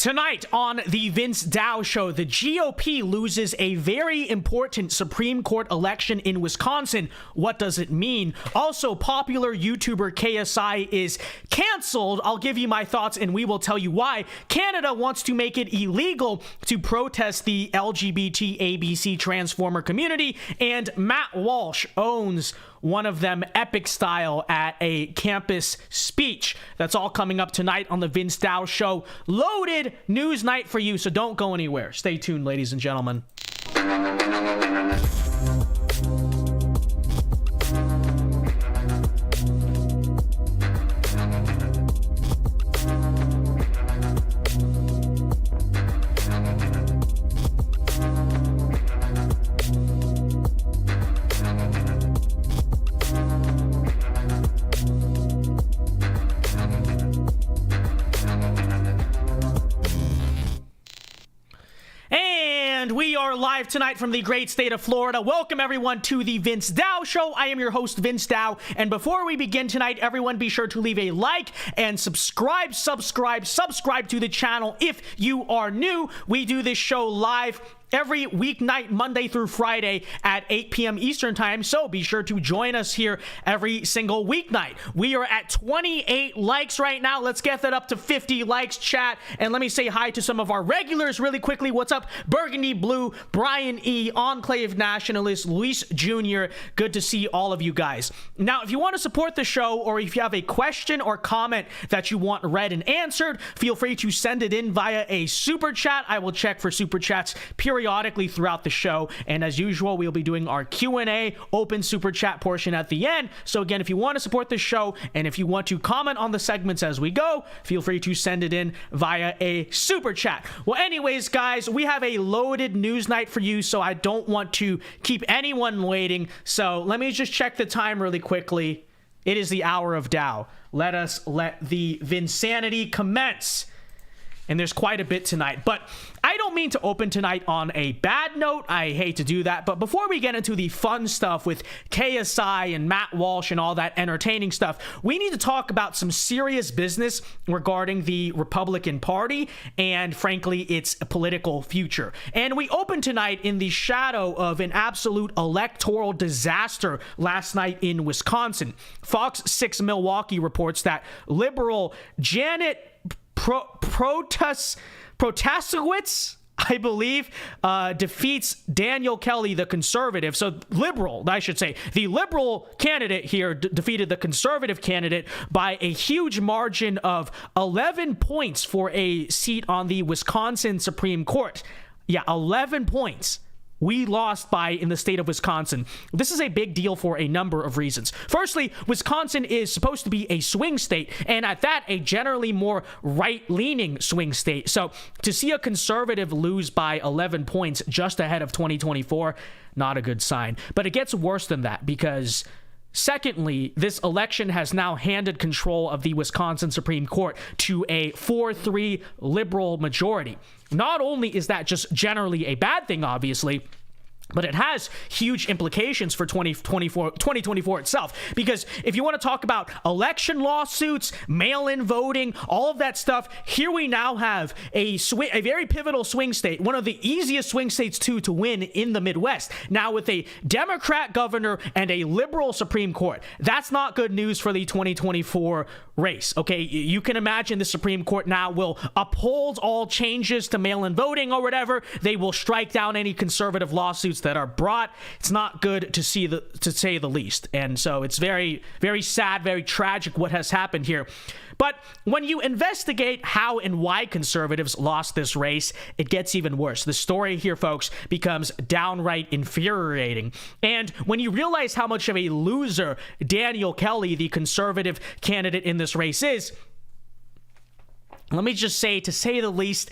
Tonight on the Vince Dow Show, the GOP loses a very important Supreme Court election in Wisconsin. What does it mean? Also, popular YouTuber KSI is canceled. I'll give you my thoughts and we will tell you why. Canada wants to make it illegal to protest the LGBT ABC transformer community, and Matt Walsh owns one of them epic style at a campus speech. That's all coming up tonight on the Vince Dow Show. Loaded news night for you, so don't go anywhere. Stay tuned, ladies and gentlemen. We are live tonight from the great state of Florida. Welcome everyone to the Vince Dow Show. I am your host, Vince Dow. And before we begin tonight, everyone be sure to leave a like and subscribe to the channel if you are new. We do this show live every weeknight, Monday through Friday at 8 p.m. Eastern time, so be sure to join us here every single weeknight. We are at 28 likes right now. Let's get that up to 50 likes, chat. And let me say hi to some of our regulars really quickly. What's up? Burgundy Blue, Brian E., Enclave Nationalist, Luis Jr. Good to see all of you guys. Now, if you want to support the show, or if you have a question or comment that you want read and answered, feel free to send it in via a super chat. I will check for super chats periodically throughout the show, and as usual, we'll be doing our Q&A open super chat portion at the end. So again, if you want to support the show and if you want to comment on the segments as we go, feel free to send it in via a super chat. Well, anyways, guys, we have a loaded news night for you, so I don't want to keep anyone waiting. So let me just check the time really quickly. It is the hour of Dow. Let the Vinsanity commence. And there's quite a bit tonight, but I don't mean to open tonight on a bad note. I hate to do that, but before we get into the fun stuff with KSI and Matt Walsh and all that entertaining stuff, we need to talk about some serious business regarding the Republican Party and, frankly, its political future. And we open tonight in the shadow of an absolute electoral disaster last night in Wisconsin. Fox 6 Milwaukee reports that liberal Janet Protasewicz, I believe, defeats Daniel Kelly, the conservative. So the liberal candidate here defeated the conservative candidate by a huge margin of 11 points for a seat on the Wisconsin Supreme Court. Yeah, 11 points. We lost by in the state of Wisconsin. This is a big deal for a number of reasons. Firstly, Wisconsin is supposed to be a swing state, and at that, a generally more right-leaning swing state. So to see a conservative lose by 11 points just ahead of 2024, not a good sign. But it gets worse than that, because secondly, this election has now handed control of the Wisconsin Supreme Court to a 4-3 liberal majority. Not only is that just generally a bad thing, obviously, but it has huge implications for 2024 itself. Because if you want to talk about election lawsuits, mail-in voting, all of that stuff, here we now have a very pivotal swing state, one of the easiest swing states to win in the Midwest, now with a Democrat governor and a liberal Supreme Court. That's not good news for the 2024 race. Okay, you can imagine the Supreme Court now will uphold all changes to mail-in voting or whatever. They will strike down any conservative lawsuits that are brought. It's not good to say the least. And so it's very, very sad, very tragic what has happened here. But when you investigate how and why conservatives lost this race, it gets even worse. The story here, folks, becomes downright infuriating. And when you realize how much of a loser Daniel Kelly, the conservative candidate in this race, is, let me just say, to say the least,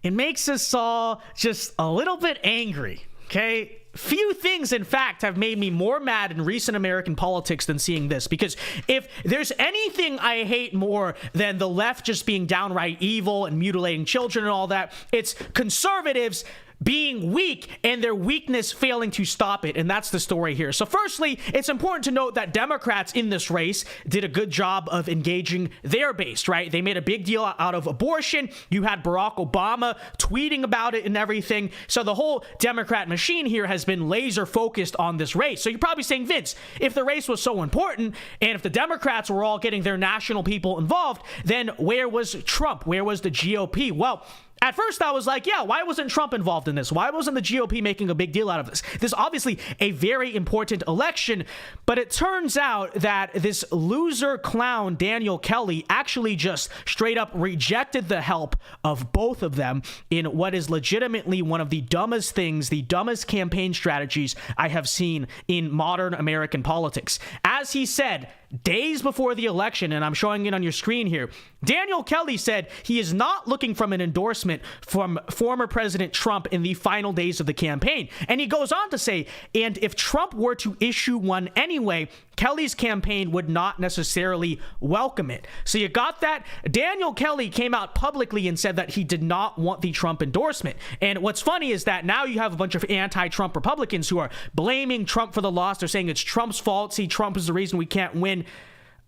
it makes us all just a little bit angry. Okay? Few things, in fact, have made me more mad in recent American politics than seeing this. Because if there's anything I hate more than the left just being downright evil and mutilating children and all that, it's conservatives being weak and their weakness failing to stop it. And that's the story here. So firstly, it's important to note that Democrats in this race did a good job of engaging their base, right? They made a big deal out of abortion. You had Barack Obama tweeting about it and everything. So the whole Democrat machine here has been laser focused on this race. So you're probably saying, Vince, if the race was so important and if the Democrats were all getting their national people involved, then where was Trump? Where was the GOP? Well, at first, I was like, yeah, why wasn't Trump involved in this? Why wasn't the GOP making a big deal out of this? This is obviously a very important election, but it turns out that this loser clown, Daniel Kelly, actually just straight up rejected the help of both of them in what is legitimately one of the dumbest things, the dumbest campaign strategies I have seen in modern American politics. As he said, days before the election, and I'm showing it on your screen here, Daniel Kelly said he is not looking for an endorsement from former President Trump in the final days of the campaign. And he goes on to say, and if Trump were to issue one anyway, Kelly's campaign would not necessarily welcome it. So you got that? Daniel Kelly came out publicly and said that he did not want the Trump endorsement. And what's funny is that now you have a bunch of anti-Trump Republicans who are blaming Trump for the loss. They're saying it's Trump's fault. See, Trump is the reason we can't win.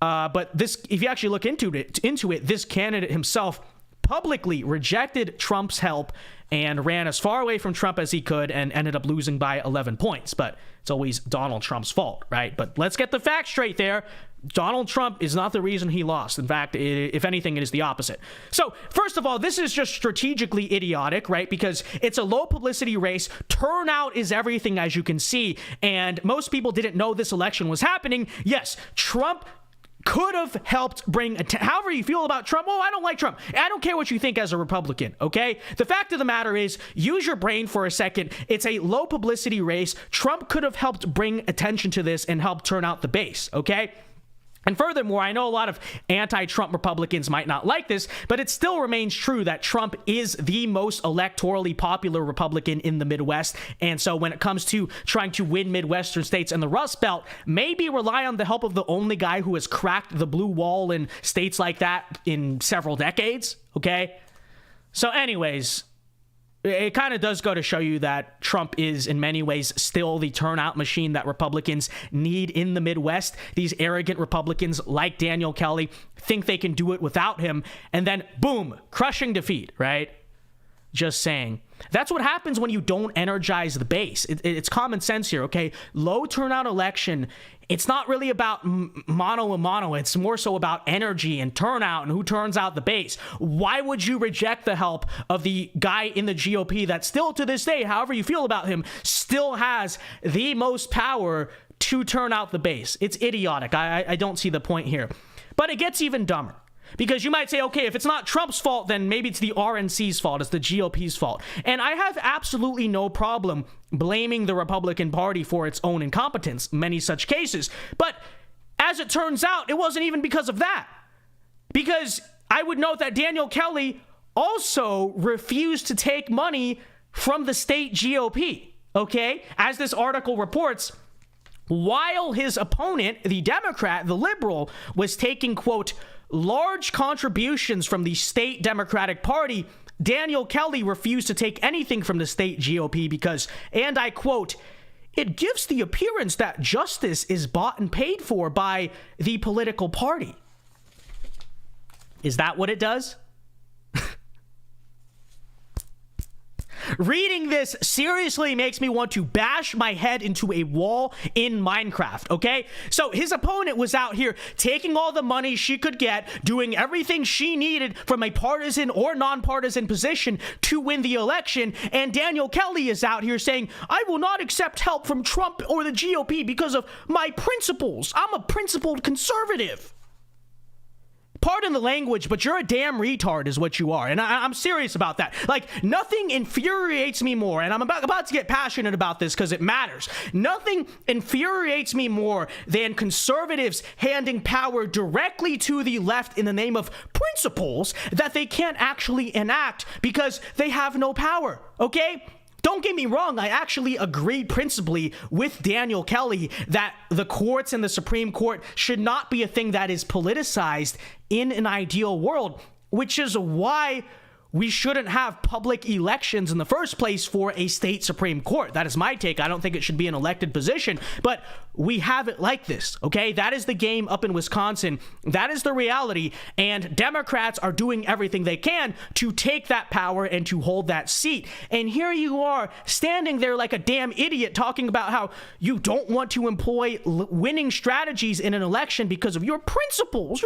But this, if you actually look into it, this candidate himself publicly rejected Trump's help and ran as far away from Trump as he could and ended up losing by 11 points. But it's always Donald Trump's fault, right? But let's get the facts straight there. Donald Trump is not the reason he lost. In fact, if anything, it is the opposite. So, first of all, this is just strategically idiotic, right? Because it's a low publicity race. Turnout is everything, as you can see. And most people didn't know this election was happening. Yes, Trump could have helped bring, however you feel about Trump. Oh, I don't like Trump. I don't care what you think as a Republican, okay? The fact of the matter is, use your brain for a second. It's a low publicity race. Trump could have helped bring attention to this and help turn out the base, okay? And furthermore, I know a lot of anti-Trump Republicans might not like this, but it still remains true that Trump is the most electorally popular Republican in the Midwest. And so when it comes to trying to win Midwestern states and the Rust Belt, maybe rely on the help of the only guy who has cracked the blue wall in states like that in several decades, okay? So anyways, it kind of does go to show you that Trump is in many ways still the turnout machine that Republicans need in the Midwest. These arrogant Republicans like Daniel Kelly think they can do it without him, and then boom, crushing defeat, right? Just saying. That's what happens when you don't energize the base. It's common sense here, okay? Low turnout election, it's not really about mano a mano. It's more so about energy and turnout and who turns out the base. Why would you reject the help of the guy in the GOP that still to this day, however you feel about him, still has the most power to turn out the base? It's idiotic. I don't see the point here. But it gets even dumber. Because you might say, okay, if it's not Trump's fault, then maybe it's the RNC's fault. It's the GOP's fault. And I have absolutely no problem blaming the Republican Party for its own incompetence, many such cases. But as it turns out, it wasn't even because of that. Because I would note that Daniel Kelly also refused to take money from the state GOP, okay? As this article reports, while his opponent, the Democrat, the liberal, was taking, quote, large contributions from the state Democratic Party, Daniel Kelly refused to take anything from the state GOP because, and I quote, it gives the appearance that justice is bought and paid for by the political party. Is that what it does? Reading this seriously makes me want to bash my head into a wall in Minecraft, okay? So his opponent was out here taking all the money she could get, doing everything she needed from a partisan or nonpartisan position to win the election, and Daniel Kelly is out here saying, I will not accept help from Trump or the GOP because of my principles. I'm a principled conservative. Pardon the language, but you're a damn retard is what you are. And I'm serious about that. Like, nothing infuriates me more, and I'm about to get passionate about this because it matters. Nothing infuriates me more than conservatives handing power directly to the left in the name of principles that they can't actually enact because they have no power, okay? Don't get me wrong, I actually agreed principally with Daniel Kelly that the courts and the Supreme Court should not be a thing that is politicized in an ideal world, which is why we shouldn't have public elections in the first place for a state Supreme Court. That is my take. I don't think it should be an elected position, but we have it like this, okay? That is the game up in Wisconsin. That is the reality, and Democrats are doing everything they can to take that power and to hold that seat. And here you are standing there like a damn idiot talking about how you don't want to employ winning strategies in an election because of your principles.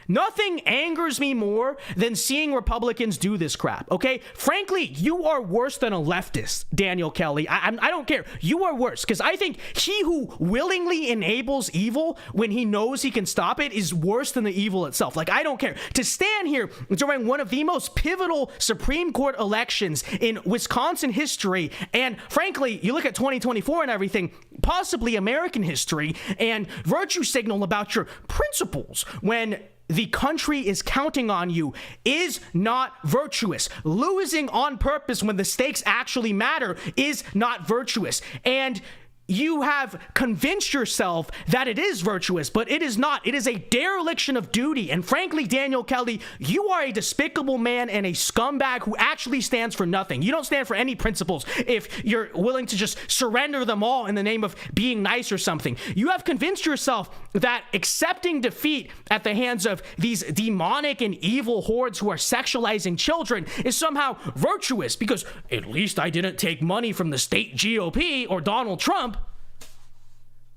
Nothing angers me more than seeing Republicans do this crap, okay? Frankly, you are worse than a leftist, Daniel Kelly. I don't care. You are worse, because I think he who willingly enables evil when he knows he can stop it is worse than the evil itself. Like, I don't care. To stand here during one of the most pivotal Supreme Court elections in Wisconsin history, and frankly, you look at 2024 and everything, possibly American history, and virtue signal about your principles when the country is counting on you is not virtuous. Losing on purpose when the stakes actually matter is not virtuous. And you have convinced yourself that it is virtuous, but it is not. It is a dereliction of duty. And frankly, Daniel Kelly, you are a despicable man and a scumbag who actually stands for nothing. You don't stand for any principles if you're willing to just surrender them all in the name of being nice or something. You have convinced yourself that accepting defeat at the hands of these demonic and evil hordes who are sexualizing children is somehow virtuous because at least I didn't take money from the state GOP or Donald Trump.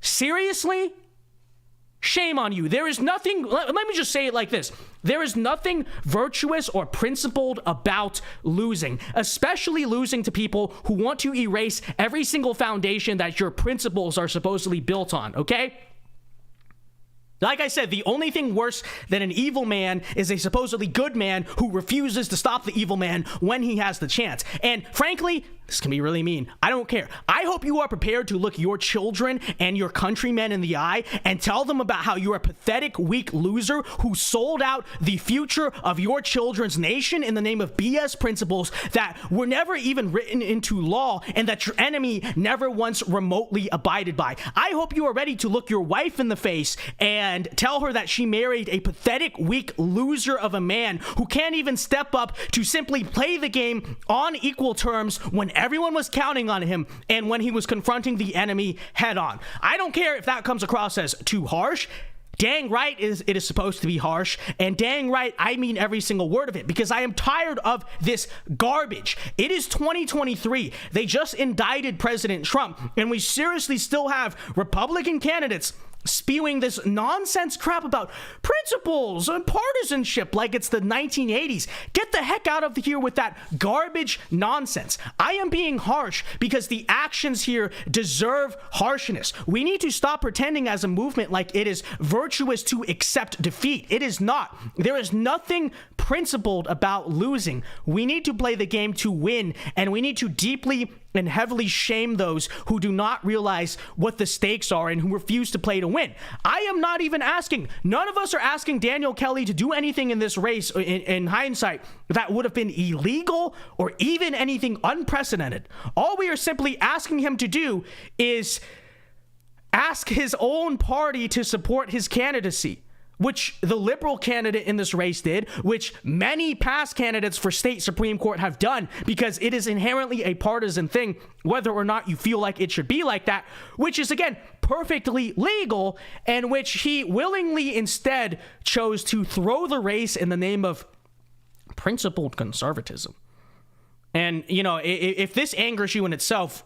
Seriously? Shame on you. There is nothing, let me just say it like this. There is nothing virtuous or principled about losing, especially losing to people who want to erase every single foundation that your principles are supposedly built on, okay? Like I said, the only thing worse than an evil man is a supposedly good man who refuses to stop the evil man when he has the chance. And frankly, this can be really mean. I don't care. I hope you are prepared to look your children and your countrymen in the eye and tell them about how you're a pathetic, weak loser who sold out the future of your children's nation in the name of BS principles that were never even written into law and that your enemy never once remotely abided by. I hope you are ready to look your wife in the face and tell her that she married a pathetic, weak loser of a man who can't even step up to simply play the game on equal terms when everyone was counting on him and when he was confronting the enemy head on. I don't care if that comes across as too harsh. Dang right it is supposed to be harsh, and dang right I mean every single word of it, because I am tired of this garbage. It is 2023. They just indicted President Trump, and we seriously still have Republican candidates spewing this nonsense crap about principles and partisanship like it's the 1980s. Get the heck out of here with that garbage nonsense. I am being harsh because the actions here deserve harshness. We need to stop pretending as a movement like it is virtuous to accept defeat. It is not. There is nothing principled about losing. We need to play the game to win, and we need to deeply and heavily shame those who do not realize what the stakes are and who refuse to play to win. I am not even asking, none of us are asking Daniel Kelly to do anything in this race in hindsight that would have been illegal or even anything unprecedented. All we are simply asking him to do is ask his own party to support his candidacy, which the liberal candidate in this race did, which many past candidates for state Supreme Court have done, because it is inherently a partisan thing, whether or not you feel like it should be like that, which is, again, perfectly legal, and which he willingly instead chose to throw the race in the name of principled conservatism. And, you know, if this angers you in itself,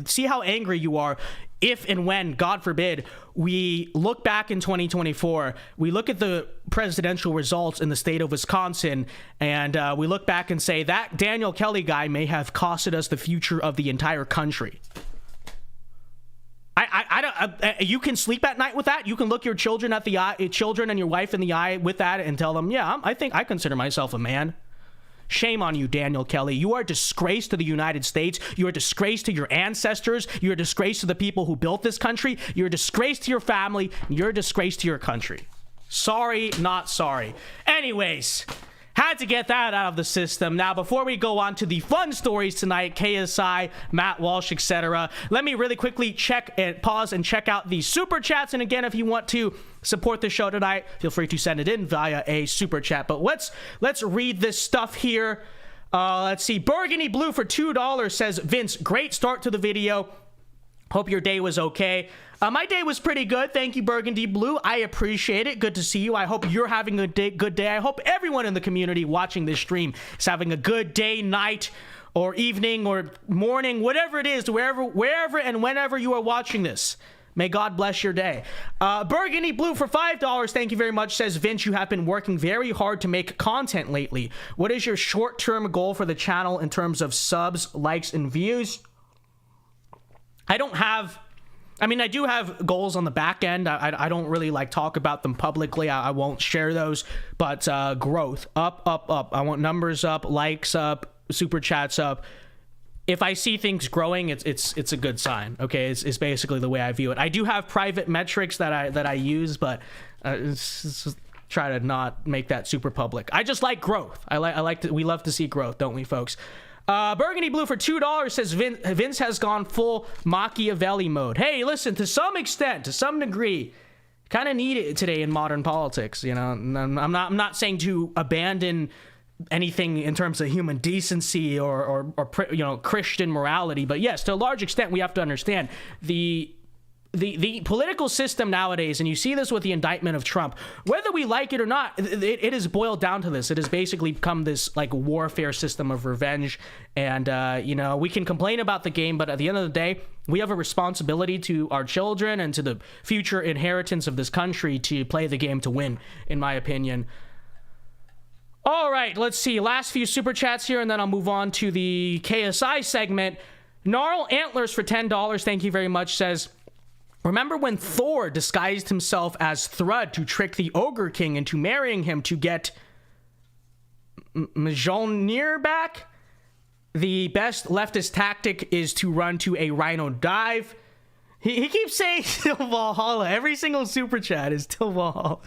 see how angry you are if and when, God forbid, we look back in 2024, we look at the presidential results in the state of Wisconsin, and we look back and say that Daniel Kelly guy may have costed us the future of the entire country. I don't. You can sleep at night with that. You can look your children at the eye, children and your wife in the eye with that, and tell them, yeah, I think I consider myself a man. Shame on you, Daniel Kelly. You are a disgrace to the United States. You are a disgrace to your ancestors. You're a disgrace to the people who built this country. You're a disgrace to your family. You're a disgrace to your country. Sorry, not sorry. Anyways, Had to get that out of the system. Now, before we go on to the fun stories tonight, KSI, Matt Walsh, etc., let me really quickly pause and check out the super chats. And again, if you want to support the show tonight, feel free to send it in via a super chat. But let's read this stuff here. Let's see. Burgundy Blue for $2 says, Vince, great start to the video. Hope your day was okay. My day was pretty good. Thank you, Burgundy Blue. I appreciate it. Good to see you. I hope you're having a good day. I hope everyone in the community watching this stream is having a good day, night, or evening, or morning, whatever it is, wherever and whenever you are watching this. May God bless your day. Burgundy Blue for $5, thank you very much, says, Vince, you have been working very hard to make content lately. What is your short-term goal for the channel in terms of subs, likes, and views? I do have goals on the back end. I don't really talk about them publicly. I won't share those, but growth, up. I want numbers up, likes up, super chats up. If I see things growing, it's a good sign. Okay, it's basically the way I view it. I do have private metrics that I use, but it's try to not make that super public. I just like growth. We love to see growth, don't we, folks? Burgundy Blue for $2 says, Vince has gone full Machiavelli mode. Hey, listen, to some extent, to some degree, kind of need it today in modern politics. You know, I'm not saying to abandon anything in terms of human decency or Christian morality, but yes, to a large extent, we have to understand the political system nowadays, and you see this with the indictment of Trump, whether we like it or not, it is boiled down to this. It has basically become this warfare system of revenge. And, we can complain about the game, but at the end of the day, we have a responsibility to our children and to the future inheritance of this country to play the game to win, in my opinion. All right, let's see. Last few super chats here, and then I'll move on to the KSI segment. Gnarl Antlers for $10, thank you very much, says, remember when Thor disguised himself as Thrud to trick the Ogre King into marrying him to get Mjolnir back? The best leftist tactic is to run to a Rhino dive. He keeps saying till Valhalla. Every single super chat is till Valhalla.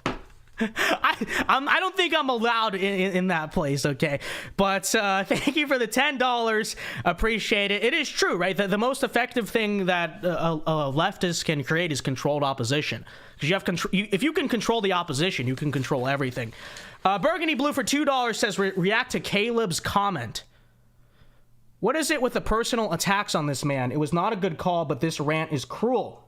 I don't think I'm allowed in that place, okay? But thank you for the $10. Appreciate it. It is true, right? The most effective thing that a leftist can create is controlled opposition. Because you have if you can control the opposition, you can control everything. Burgundy Blue for $2 says, react to Caleb's comment. What is it with the personal attacks on this man? It was not a good call, but this rant is cruel.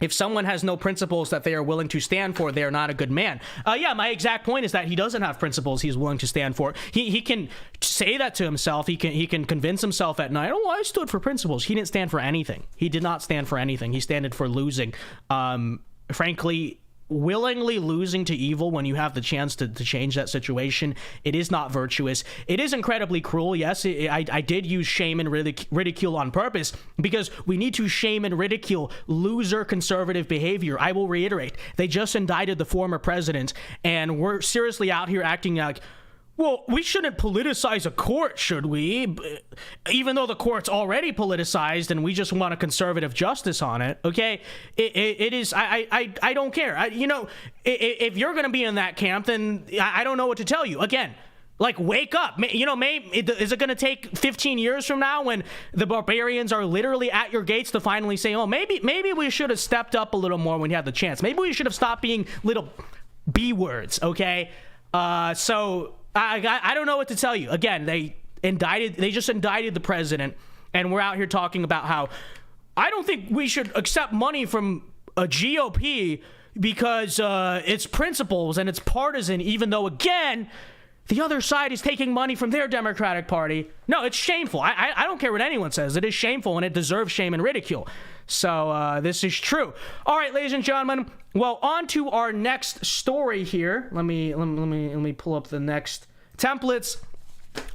If someone has no principles that they are willing to stand for, they are not a good man. Yeah, my exact point is that he doesn't have principles he's willing to stand for. He can say that to himself. He can convince himself at night, oh, I stood for principles. He didn't stand for anything. He did not stand for anything. He stood for losing. Frankly, willingly losing to evil when you have the chance to change that situation, it is not virtuous. It is incredibly cruel. Yes, I did use shame and ridicule on purpose because we need to shame and ridicule loser conservative behavior. I will reiterate, they just indicted the former president, and we're seriously out here acting like, well, we shouldn't politicize a court, should we? Even though the court's already politicized and we just want a conservative justice on it, okay? It is, I don't care. If you're going to be in that camp, then I don't know what to tell you. Again, wake up. Is it going to take 15 years from now when the barbarians are literally at your gates to finally say, oh, maybe we should have stepped up a little more when you had the chance. Maybe we should have stopped being little B words, okay? I don't know what to tell you. Again, they just indicted the president, and we're out here talking about how I don't think we should accept money from a GOP because it's principles and it's partisan, even though, again, the other side is taking money from their Democratic Party. No, it's shameful. I don't care what anyone says. It is shameful, and it deserves shame and ridicule. So this is true. All right, ladies and gentlemen. Well, on to our next story here. Let me pull up the next templates.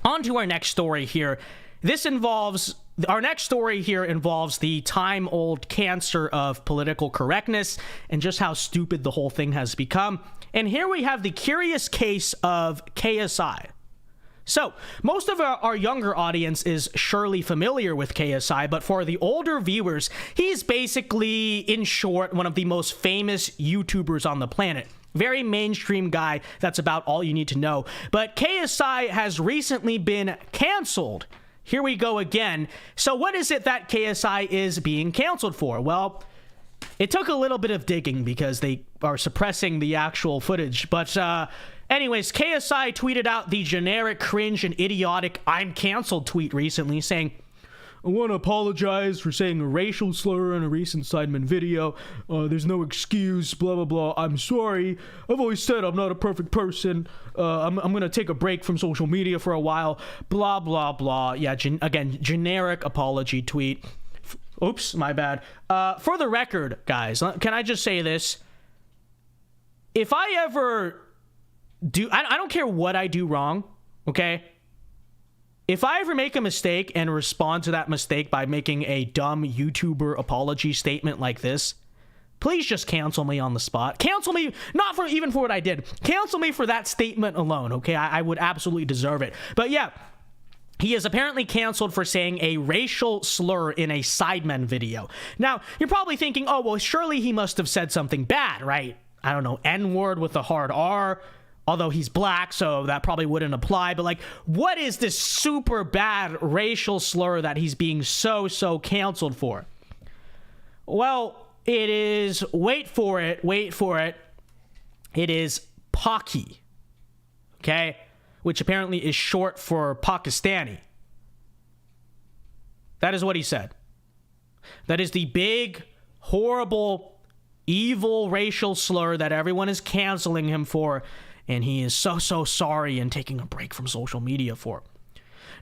On to our next story here. Our next story here involves the time-old cancer of political correctness and just how stupid the whole thing has become. And here we have the curious case of KSI. So, most of our younger audience is surely familiar with KSI, but for the older viewers, he's basically, in short, one of the most famous YouTubers on the planet. Very mainstream guy, that's about all you need to know. But KSI has recently been canceled. Here we go again. So what is it that KSI is being canceled for? Well, it took a little bit of digging because they are suppressing the actual footage, but anyways, KSI tweeted out the generic, cringe, and idiotic "I'm canceled" tweet recently, saying, "I want to apologize for saying a racial slur in a recent Sidemen video. There's no excuse, blah, blah, blah. I'm sorry. I've always said I'm not a perfect person. I'm going to take a break from social media for a while, blah, blah, blah." Yeah, again, generic apology tweet. Oops, my bad. For the record, guys, can I just say this? If I ever I don't care what I do wrong, okay? If I ever make a mistake and respond to that mistake by making a dumb YouTuber apology statement like this, please just cancel me on the spot. Cancel me, not for even for what I did. Cancel me for that statement alone, okay? I would absolutely deserve it. But yeah, he is apparently canceled for saying a racial slur in a Sidemen video. Now, you're probably thinking, oh, well, surely he must have said something bad, right? I don't know, N-word with a hard R. Although he's black, so that probably wouldn't apply. But, like, what is this super bad racial slur that he's being so canceled for? Well, it is, wait for it, it is Paki, okay? Which apparently is short for Pakistani. That is what he said. That is the big, horrible, evil racial slur that everyone is canceling him for. And he is so sorry and taking a break from social media for.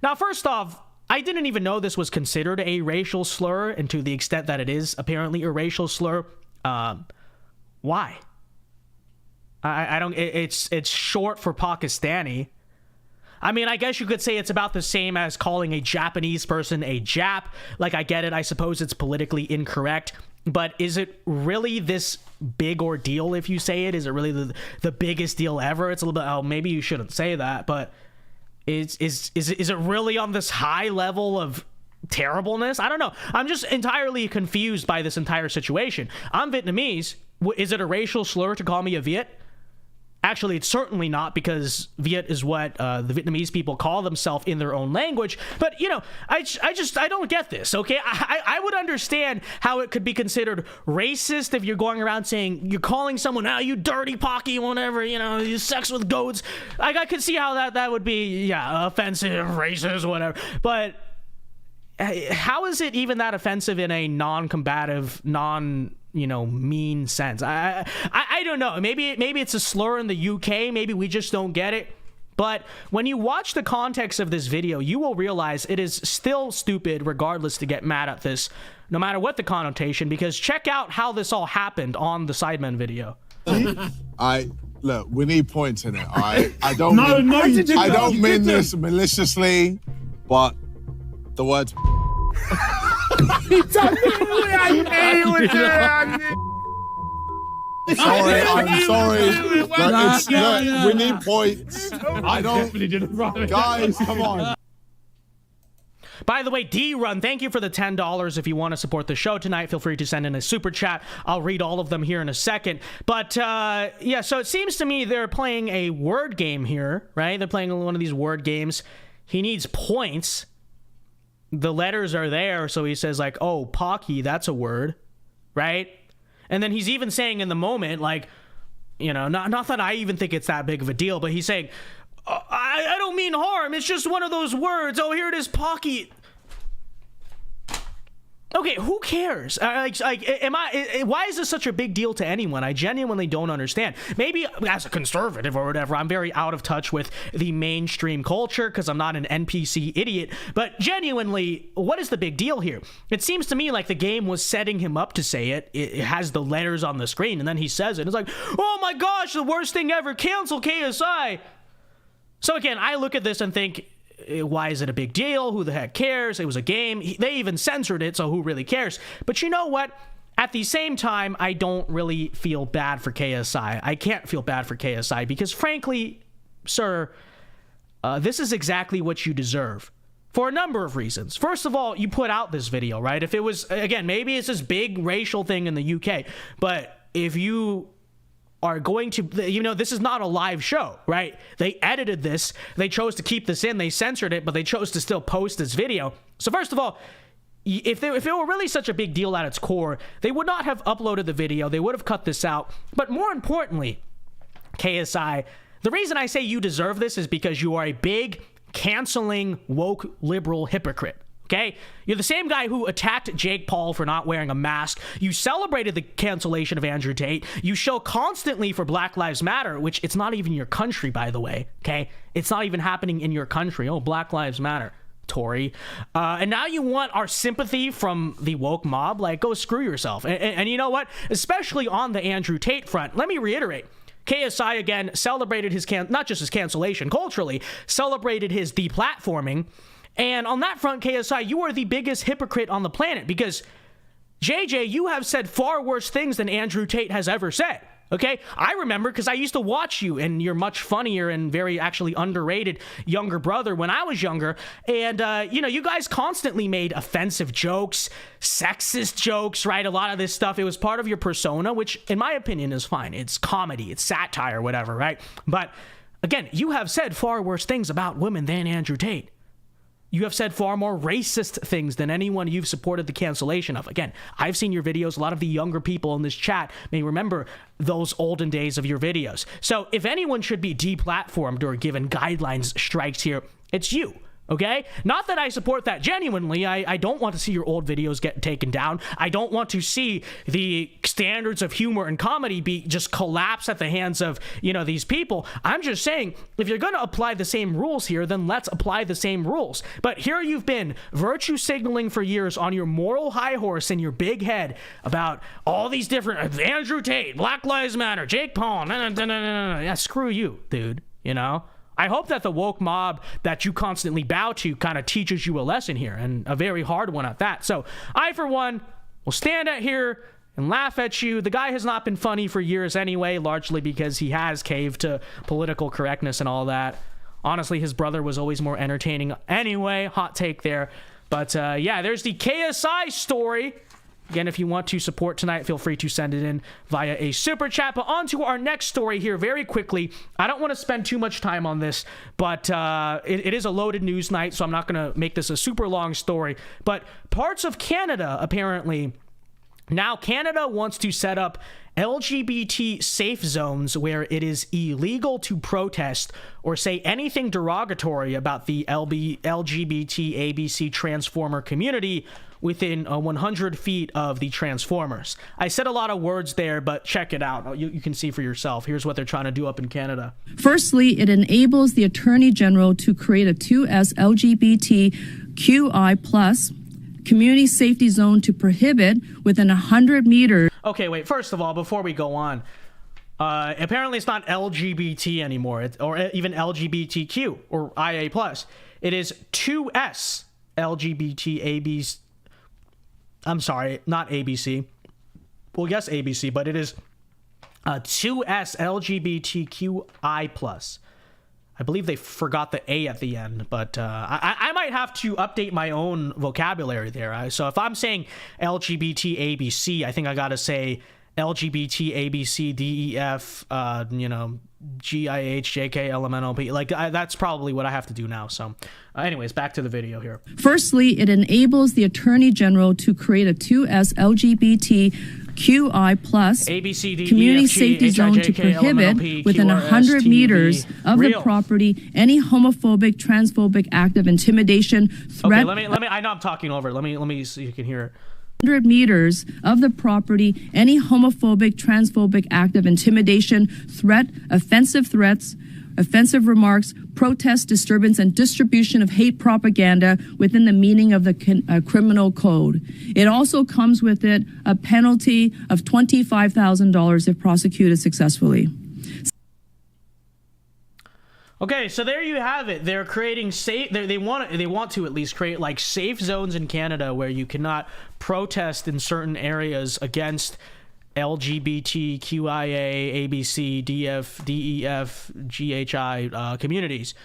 Now, first off, I didn't even know this was considered a racial slur, and to the extent that it is apparently a racial slur, why? I don't. It's short for Pakistani. I mean, I guess you could say it's about the same as calling a Japanese person a Jap. Like, I get it. I suppose it's politically incorrect. But is it really this big ordeal if you say it? Is it really the biggest deal ever? It's a little bit, oh, maybe you shouldn't say that. But is it really on this high level of terribleness? I don't know. I'm just entirely confused by this entire situation. I'm Vietnamese. Is it a racial slur to call me a Viet? Actually, it's certainly not, because Viet is what the Vietnamese people call themselves in their own language. But, you know, I don't get this, okay? I would understand how it could be considered racist if you're going around saying, you're calling someone, oh, you dirty pocky, whatever, you know, you sex with goats. I could see how that would be, yeah, offensive, racist, whatever. But how is it even that offensive in a non-combative, mean sense? I don't know. Maybe it's a slur in the UK. Maybe we just don't get it. But when you watch the context of this video, you will realize it is still stupid regardless to get mad at this, no matter what the connotation, because check out how this all happened on the Sidemen video. Look, we need points in it, all right? I don't mean this maliciously, but the words I'm sorry. Look, we need points. I definitely didn't run. Guys, come on. By the way, D-Run, thank you for the $10. If you want to support the show tonight, feel free to send in a super chat. I'll read all of them here in a second. But, yeah, so it seems to me they're playing a word game here, right? They're playing one of these word games. He needs points. The letters are there, so he says, like, oh, Pocky, that's a word, right? And then he's even saying in the moment, like, you know, not that I even think it's that big of a deal, but he's saying, I don't mean harm, it's just one of those words. Oh, here it is, Pocky. Okay, who cares? Why is this such a big deal to anyone? I genuinely don't understand. Maybe as a conservative or whatever, I'm very out of touch with the mainstream culture because I'm not an NPC idiot. But genuinely, what is the big deal here? It seems to me like the game was setting him up to say it. It has the letters on the screen, and then he says it. It's like, oh my gosh, the worst thing ever. Cancel KSI. So again, I look at this and think, why is it a big deal? Who the heck cares? It was a game. They even censored it, so who really cares? But you know what? At the same time, I don't really feel bad for KSI. I can't feel bad for KSI because, frankly, sir, this is exactly what you deserve. For a number of reasons. First of all, you put out this video, right? If it was, again, maybe it's this big racial thing in the UK, but if you are going to, this is not a live show, right? They edited this. They chose to keep this in. They censored it, but they chose to still post this video. So first of all, if it were really such a big deal at its core, they would not have uploaded the video. They would have cut this out. But more importantly, KSI, the reason I say you deserve this is because you are a big, canceling, woke, liberal hypocrite. Okay? You're the same guy who attacked Jake Paul for not wearing a mask. You celebrated the cancellation of Andrew Tate. You show constantly for Black Lives Matter, which it's not even your country, by the way. Okay? It's not even happening in your country. Oh, Black Lives Matter, Tory. And now you want our sympathy from the woke mob? Like, go screw yourself. And you know what? Especially on the Andrew Tate front, let me reiterate. KSI, again, celebrated his, not just his cancellation, culturally, celebrated his deplatforming. And on that front, KSI, you are the biggest hypocrite on the planet because, JJ, you have said far worse things than Andrew Tate has ever said. Okay? I remember because I used to watch you and your much funnier and very actually underrated younger brother when I was younger. And, you guys constantly made offensive jokes, sexist jokes, right? A lot of this stuff, it was part of your persona, which in my opinion is fine. It's comedy, it's satire, whatever, right? But again, you have said far worse things about women than Andrew Tate. You have said far more racist things than anyone you've supported the cancellation of. Again, I've seen your videos. A lot of the younger people in this chat may remember those olden days of your videos. So if anyone should be deplatformed or given guidelines strikes here, it's you. Okay? Not that I support that genuinely. I don't want to see your old videos get taken down. I don't want to see the standards of humor and comedy be just collapse at the hands of, these people. I'm just saying, if you're going to apply the same rules here, then let's apply the same rules. But here you've been virtue signaling for years on your moral high horse and your big head about all these different Andrew Tate, Black Lives Matter, Jake Paul. Yeah, screw you, dude. I hope that the woke mob that you constantly bow to kind of teaches you a lesson here, and a very hard one at that. So I, for one, will stand out here and laugh at you. The guy has not been funny for years anyway, largely because he has caved to political correctness and all that. Honestly, his brother was always more entertaining anyway. Hot take there. But yeah, there's the KSI story. Again, if you want to support tonight, feel free to send it in via a super chat. But on to our next story here very quickly. I don't want to spend too much time on this, but it is a loaded news night, so I'm not going to make this a super long story. But parts of Canada, apparently, now Canada wants to set up LGBT safe zones where it is illegal to protest or say anything derogatory about the LGBT ABC transformer community within 100 feet of the Transformers. I said a lot of words there, but check it out. You can see for yourself. Here's what they're trying to do up in Canada. Firstly, it enables the Attorney General to create a 2S LGBTQI plus community safety zone to prohibit within 100 meters. Okay, wait. First of all, before we go on, apparently it's not LGBT anymore, or even LGBTQ or IA plus. It is 2S LGBTABC. I'm sorry, not ABC. Well, yes, ABC, but it is 2S LGBTQI plus. I believe they forgot the A at the end, but I might have to update my own vocabulary there. So if I'm saying LGBT ABC, I think I got to say LGBT ABC DEF, GIH JK LMNOP. Like that's probably what I have to do now. So anyways, back to the video here. Firstly, it enables the Attorney General to create a 2S LGBTQI plus ABCD, community EFG, safety zone to prohibit within 100 meters of the property any homophobic, transphobic act of intimidation, threat. Okay, let me. I know I'm talking over. Let me so you can hear it. 100 meters of the property any homophobic, transphobic act of intimidation, threat, offensive threats, offensive remarks, protest, disturbance, and distribution of hate propaganda within the meaning of the criminal code. It also comes with it a penalty of $25,000 if prosecuted successfully. Okay, so there you have it. They're creating safe. They want to at least create like safe zones in Canada where you cannot protest in certain areas against LGBTQIA, ABC, DF, DEF, GHI communities.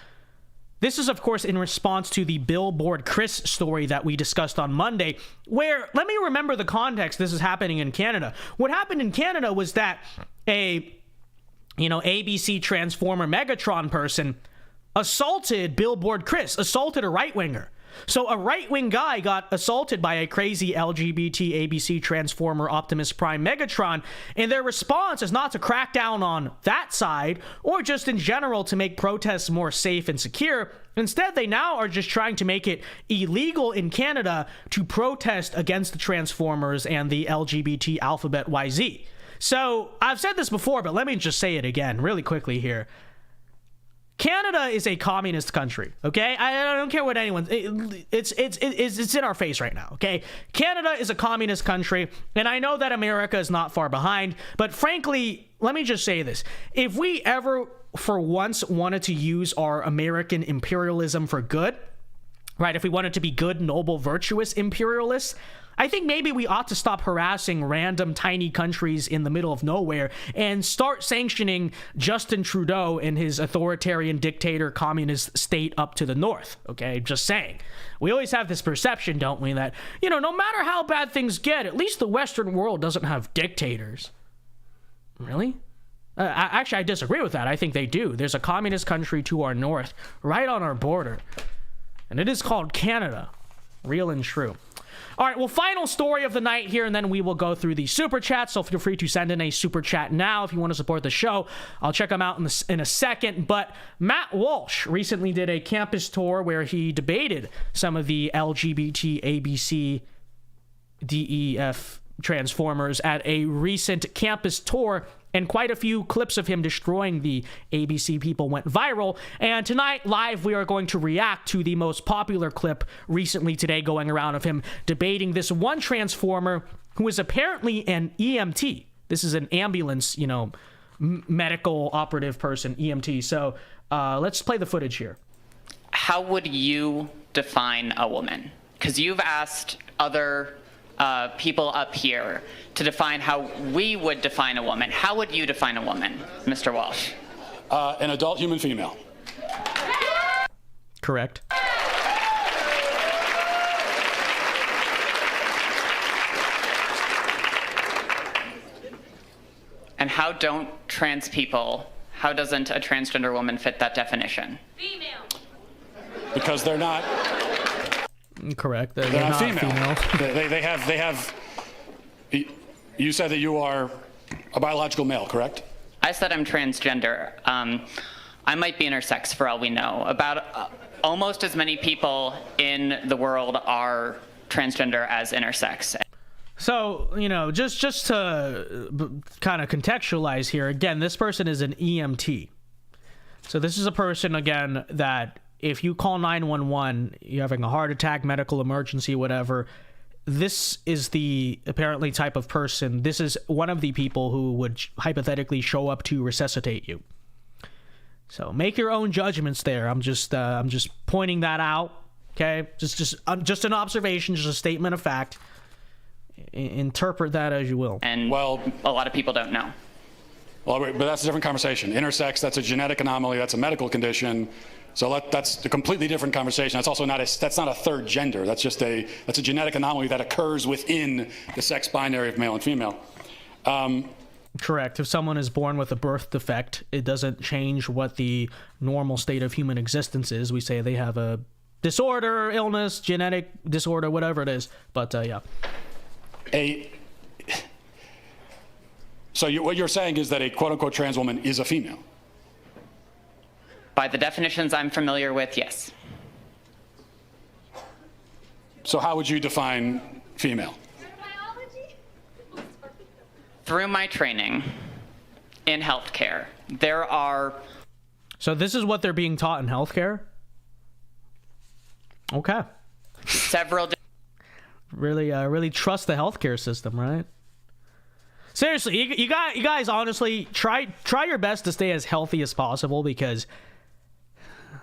This is, of course, in response to the Billboard Chris story that we discussed on Monday, where, let me remember the context, this is happening in Canada. What happened in Canada was that a, ABC Transformer Megatron person assaulted Billboard Chris, assaulted a right-winger. So a right-wing guy got assaulted by a crazy LGBT ABC Transformer Optimus Prime Megatron, and their response is not to crack down on that side or just in general to make protests more safe and secure. Instead, they now are just trying to make it illegal in Canada to protest against the Transformers and the LGBT alphabet YZ. So I've said this before, but let me just say it again really quickly here. Canada is a communist country, okay? I don't care what anyone... It's in our face right now, okay? Canada is a communist country, and I know that America is not far behind, but frankly, let me just say this. If we ever, for once, wanted to use our American imperialism for good, right? If we wanted to be good, noble, virtuous imperialists, I think maybe we ought to stop harassing random tiny countries in the middle of nowhere and start sanctioning Justin Trudeau and his authoritarian dictator communist state up to the north. Okay, just saying. We always have this perception, don't we, that, no matter how bad things get, at least the Western world doesn't have dictators. Really? Actually, I disagree with that. I think they do. There's a communist country to our north, right on our border, and it is called Canada. Real and true. All right, well, final story of the night here, and then we will go through the super chat. So feel free to send in a super chat now if you want to support the show. I'll check them out in a second. But Matt Walsh recently did a campus tour where he debated some of the LGBT ABC DEF Transformers at a recent campus tour, and quite a few clips of him destroying the ABC people went viral. And tonight, live, we are going to react to the most popular clip recently today going around of him debating this one Transformer who is apparently an EMT. This is an ambulance, medical operative person, EMT. So let's play the footage here. How would you define a woman? Because you've asked other people up here to define how we would define a woman. How would you define a woman, Mr. Walsh? An adult human female. Correct. And how doesn't a transgender woman fit that definition? Female. Because they're not. Correct. They're not female. They have. You said that you are a biological male, correct? I said I'm transgender. I might be intersex for all we know. About almost as many people in the world are transgender as intersex. So, just to kind of contextualize here, again, this person is an EMT. So this is a person, again, that if you call 911, you're having a heart attack, medical emergency, whatever, this is the apparently type of person. This is one of the people who would hypothetically show up to resuscitate you. So make your own judgments there. I'm just pointing that out. Okay, just an observation, just a statement of fact. Interpret that as you will. And well, a lot of people don't know. Well, but that's a different conversation. Intersex, that's a genetic anomaly. That's a medical condition. So that's a completely different conversation. That's also not a third gender. That's a genetic anomaly that occurs within the sex binary of male and female. Correct. If someone is born with a birth defect, it doesn't change what the normal state of human existence is. We say they have a disorder, illness, genetic disorder, whatever it is. But yeah. So what you're saying is that a quote-unquote trans woman is a female? By the definitions I'm familiar with, yes. So how would you define female? Through my training in healthcare, there are... So this is what they're being taught in healthcare? Okay. Several... Really trust the healthcare system, right? Seriously, you guys honestly try your best to stay as healthy as possible, because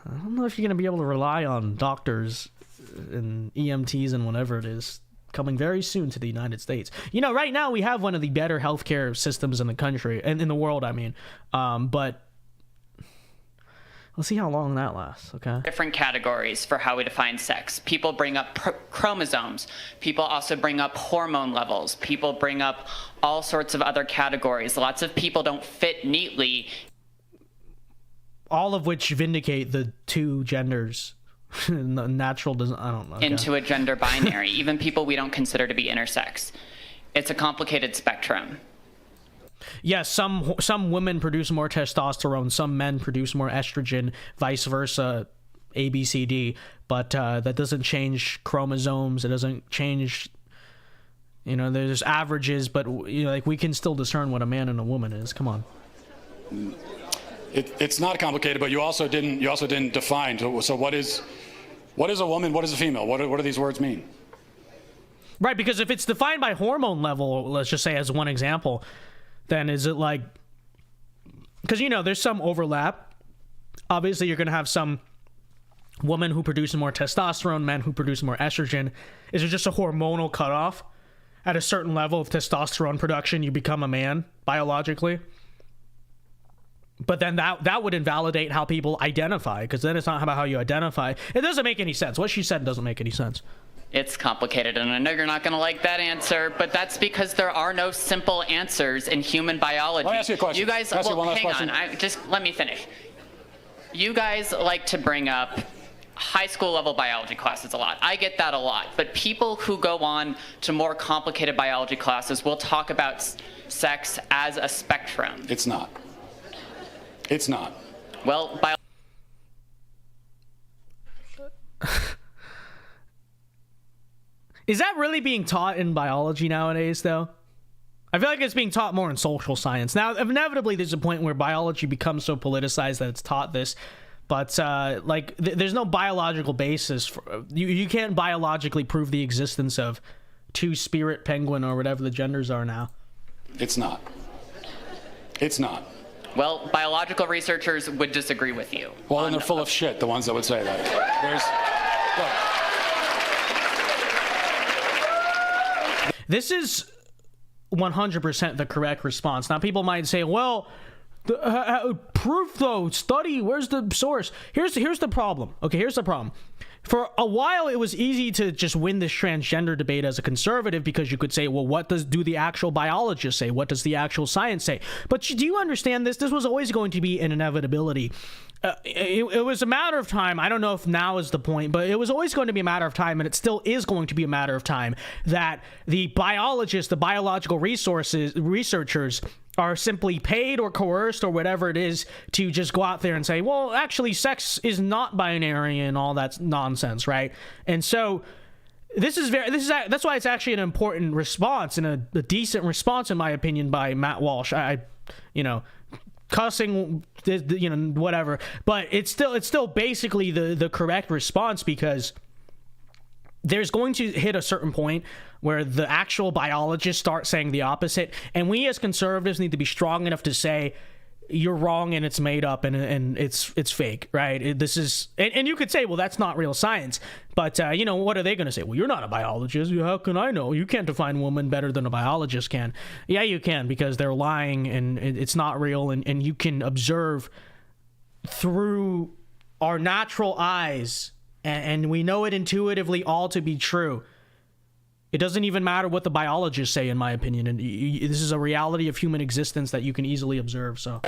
I don't know if you're going to be able to rely on doctors and EMTs and whatever it is coming very soon to the United States. Right now we have one of the better healthcare systems in the country and in the world, I mean. But Let's see how long that lasts, okay? Different categories for how we define sex. People bring up chromosomes. People also bring up hormone levels. People bring up all sorts of other categories. Lots of people don't fit neatly. All of which vindicate the two genders. Natural doesn't, I don't know. Okay. Into a gender binary. Even people we don't consider to be intersex. It's a complicated spectrum. Yes, some women produce more testosterone, some men produce more estrogen, vice versa, A, B, C, D. But that doesn't change chromosomes. It doesn't change, there's averages, but like we can still discern what a man and a woman is. Come on. It's not complicated, but you also didn't define. So what is a woman? What is a female? What do these words mean? Right, because if it's defined by hormone level, let's just say as one example, then is it like, because there's some overlap. Obviously you're going to have some women who produce more testosterone, men who produce more estrogen. Is it just a hormonal cutoff? At a certain level of testosterone production, you become a man biologically? But then that would invalidate how people identify, because then it's not about how you identify. It doesn't make any sense. What she said doesn't make any sense. It's complicated, and I know you're not going to like that answer, but that's because there are no simple answers in human biology. Let me ask you a question. You guys, hang on. Just let me finish. You guys like to bring up high school level biology classes a lot. I get that a lot. But people who go on to more complicated biology classes will talk about sex as a spectrum. It's not. It's not. Well, Is that really being taught in biology nowadays, though? I feel like it's being taught more in social science. Now, inevitably, there's a point where biology becomes so politicized that it's taught this. But, there's no biological basis. You can't biologically prove the existence of two-spirit penguin or whatever the genders are now. It's not. It's not. Well, biological researchers would disagree with you. Well, and they're full of shit, the ones that would say that. This is 100% the correct response. Now, people might say, well, proof though, study, where's the source? Here's the problem. Okay, here's the problem. For a while, it was easy to just win this transgender debate as a conservative because you could say, well, what do the actual biologists say? What does the actual science say? But do you understand this? This was always going to be an inevitability. It was a matter of time. I don't know if now is the point, but it was always going to be a matter of time, and it still is going to be a matter of time, that the biologists, the biological researchers are simply paid or coerced or whatever it is to just go out there and say, well, actually, sex is not binary and all that nonsense, right? And so that's why it's actually an important response and a decent response, in my opinion, by Matt Walsh. Cussing, whatever, but it's still basically the correct response, because there's going to hit a certain point where the actual biologists start saying the opposite, and we as conservatives need to be strong enough to say you're wrong and it's made up and it's fake, right? This is, and you could say, well, that's not real science, but what are they going to say? Well, you're not a biologist. How can I know? You can't define woman better than a biologist can. Yeah, you can, because they're lying and it's not real, and you can observe through our natural eyes, and we know it intuitively all to be true. It doesn't even matter what the biologists say, in my opinion. And this is a reality of human existence that you can easily observe. So,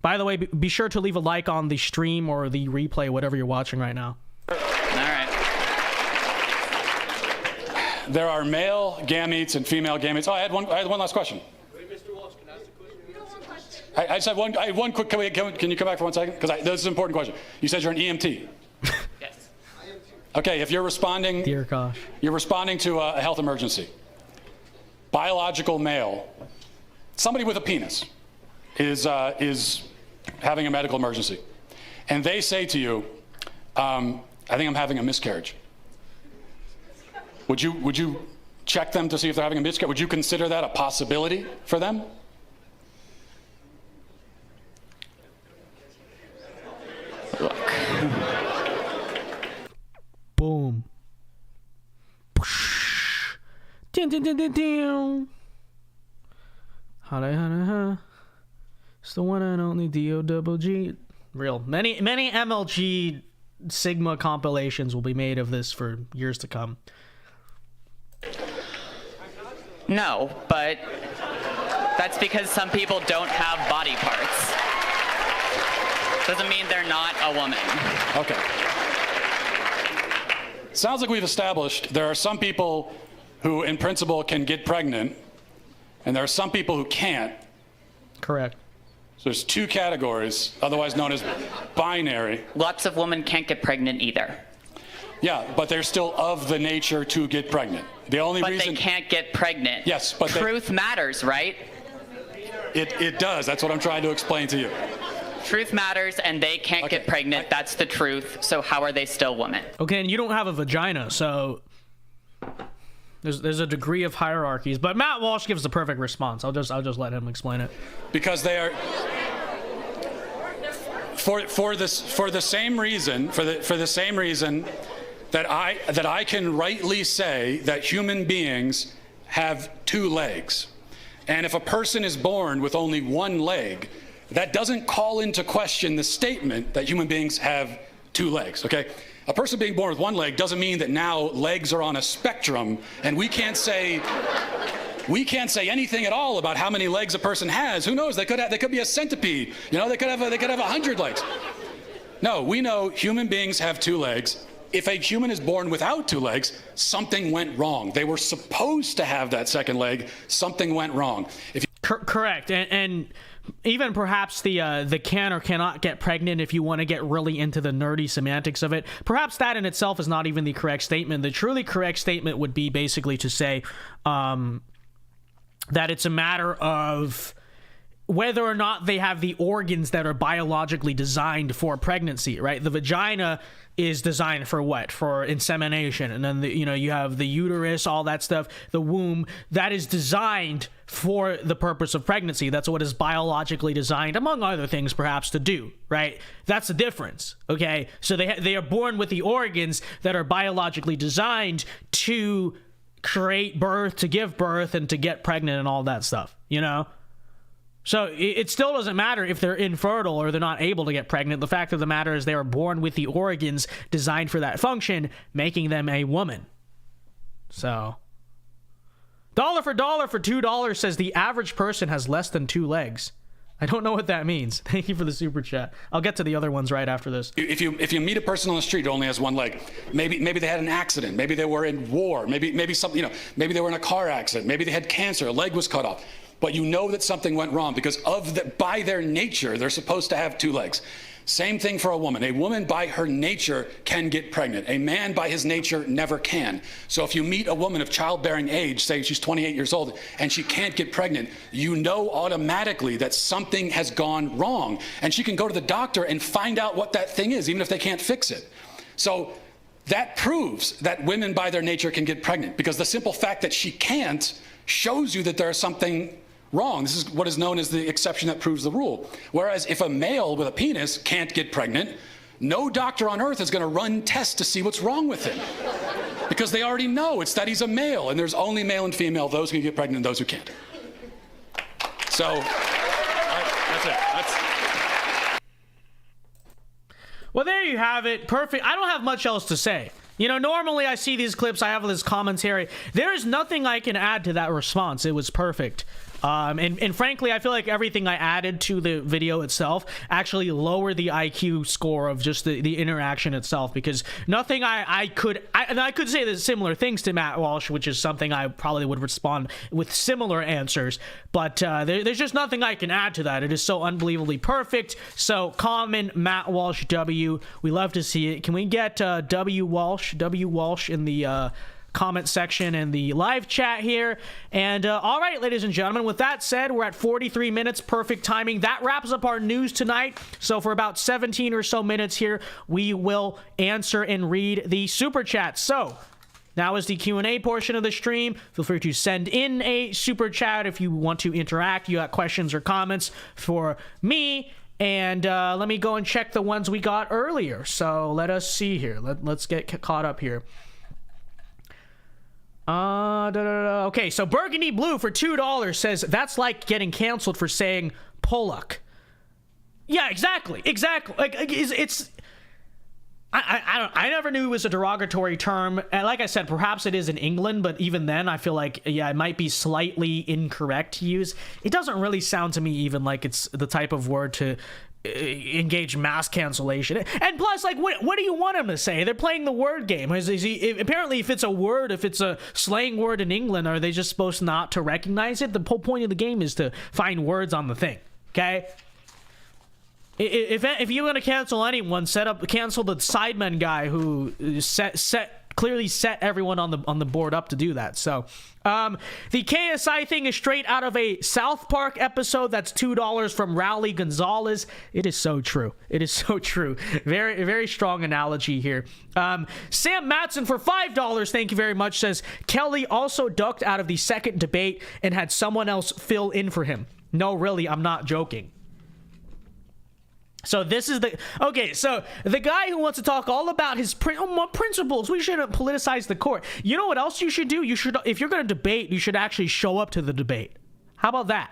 by the way, be sure to leave a like on the stream or the replay, whatever you're watching right now. All right. There are male gametes and female gametes. Oh, I had one last question. Mr. Walsh, can I ask a question? I just have one. I have one quick. Can you come back for 1 second? Because this is an important question. You said you're an EMT. Yes. Okay, if you're responding, Dear gosh, you're responding to a health emergency. Biological male, somebody with a penis, is having a medical emergency, and they say to you, "I think I'm having a miscarriage." Would you check them to see if they're having a miscarriage? Would you consider that a possibility for them? boom. Dun, dun, dun, dun, dun. Ha, ha, ha, ha. It's the one and only D-O-double-G. Real. Many MLG Sigma compilations will be made of this for years to come. No, but that's because some people don't have body parts. Doesn't mean they're not a woman. Okay. Sounds like we've established there are some people who, in principle, can get pregnant, and there are some people who can't. Correct. So there's two categories, otherwise known as binary. Lots of women can't get pregnant either. Yeah, but they're still of the nature to get pregnant. The only But reason they can't get pregnant. Yes, but truth matters, right? it does. That's what I'm trying to explain to you. Truth matters, and they can't get pregnant. That's the truth. So how are they still women? Okay, and you don't have a vagina, so there's a degree of hierarchies. But Matt Walsh gives the perfect response. I'll just let him explain it. Because they are for the same reason that I can rightly say that human beings have two legs. And if a person is born with only one leg, that doesn't call into question the statement that human beings have two legs, okay? A person being born with one leg doesn't mean that now legs are on a spectrum and we can't say anything at all about how many legs a person has. Who knows? They could be a centipede. You know, they could have 100 legs. No, we know human beings have two legs. If a human is born without two legs, something went wrong. They were supposed to have that second leg. Something went wrong. Correct. And even perhaps the can or cannot get pregnant, if you want to get really into the nerdy semantics of it, perhaps that in itself is not even the correct statement. The truly correct statement would be basically to say that it's a matter of whether or not they have the organs that are biologically designed for pregnancy, right? The vagina is designed for what? For insemination. And then, you have the uterus, all that stuff, the womb, that is designed for the purpose of pregnancy. That's what is biologically designed, among other things, perhaps, to do, right? That's the difference, okay? So they are born with the organs that are biologically designed to create birth, to give birth, and to get pregnant and all that stuff, So it still doesn't matter if they're infertile or they're not able to get pregnant. The fact of the matter is they are born with the organs designed for that function, making them a woman. So, dollar for $2 says the average person has less than two legs. I don't know what that means. Thank you for the super chat. I'll get to the other ones right after this. If you meet a person on the street who only has one leg, maybe they had an accident, maybe they were in war, maybe something, maybe they were in a car accident, maybe they had cancer, a leg was cut off. But you know that something went wrong because by their nature, they're supposed to have two legs. Same thing for a woman. A woman by her nature can get pregnant. A man by his nature never can. So if you meet a woman of childbearing age, say she's 28 years old, and she can't get pregnant, you know automatically that something has gone wrong. And she can go to the doctor and find out what that thing is, even if they can't fix it. So that proves that women by their nature can get pregnant because the simple fact that she can't shows you that there's something wrong. This is what is known as the exception that proves the rule. Whereas if a male with a penis can't get pregnant, no doctor on earth is going to run tests to see what's wrong with him. Because they already know it's that he's a male, and there's only male and female, those who can get pregnant and those who can't. So, that's it. Well, there you have it. Perfect. I don't have much else to say. Normally I see these clips, I have this commentary. There is nothing I can add to that response. It was perfect. And frankly, I feel like everything I added to the video itself actually lowered the IQ score of just the interaction itself, because nothing I could say the similar things to Matt Walsh, which is something I probably would respond with similar answers, but there's just nothing I can add to that. It is so unbelievably perfect. So comment Matt Walsh W. We love to see it. Can we get W Walsh in the comment section and the live chat here? And all right, ladies and gentlemen, with that said, we're at 43 minutes, perfect timing. That wraps up our news tonight. So for about 17 or so minutes here, we will answer and read the super chat. So now is the Q&A portion of the stream. Feel free to send in a super chat if you want to interact. You got questions or comments for me. And let me go and check the ones we got earlier. So let us see here. Let's get caught up here. Okay, so Burgundy Blue for $2 says, that's like getting canceled for saying Pollock. Yeah, exactly. Like it's I never knew it was a derogatory term. And like I said, perhaps it is in England, but even then I feel like, yeah, it might be slightly incorrect to use. It doesn't really sound to me even like it's the type of word to engage mass cancellation. And plus, like, what do you want him to say? They're playing the word game. Apparently, if it's a word, if it's a slang word in England, are they just supposed not to recognize it? The whole point of the game is to find words on the thing, okay? If you're going to cancel anyone, cancel the Sidemen guy who clearly set everyone on the board up to do that. So, the KSI thing is straight out of a South Park episode. That's $2 from Rowley Gonzalez. It is so true. It is so true. Very, very strong analogy here. Sam Matson for $5. Thank you very much. Says Kelly also ducked out of the second debate and had someone else fill in for him. No, really, I'm not joking. So this is so the guy who wants to talk all about his principles, we shouldn't politicize the court. You know what else you should do? You should, if you're going to debate, you should actually show up to the debate. How about that?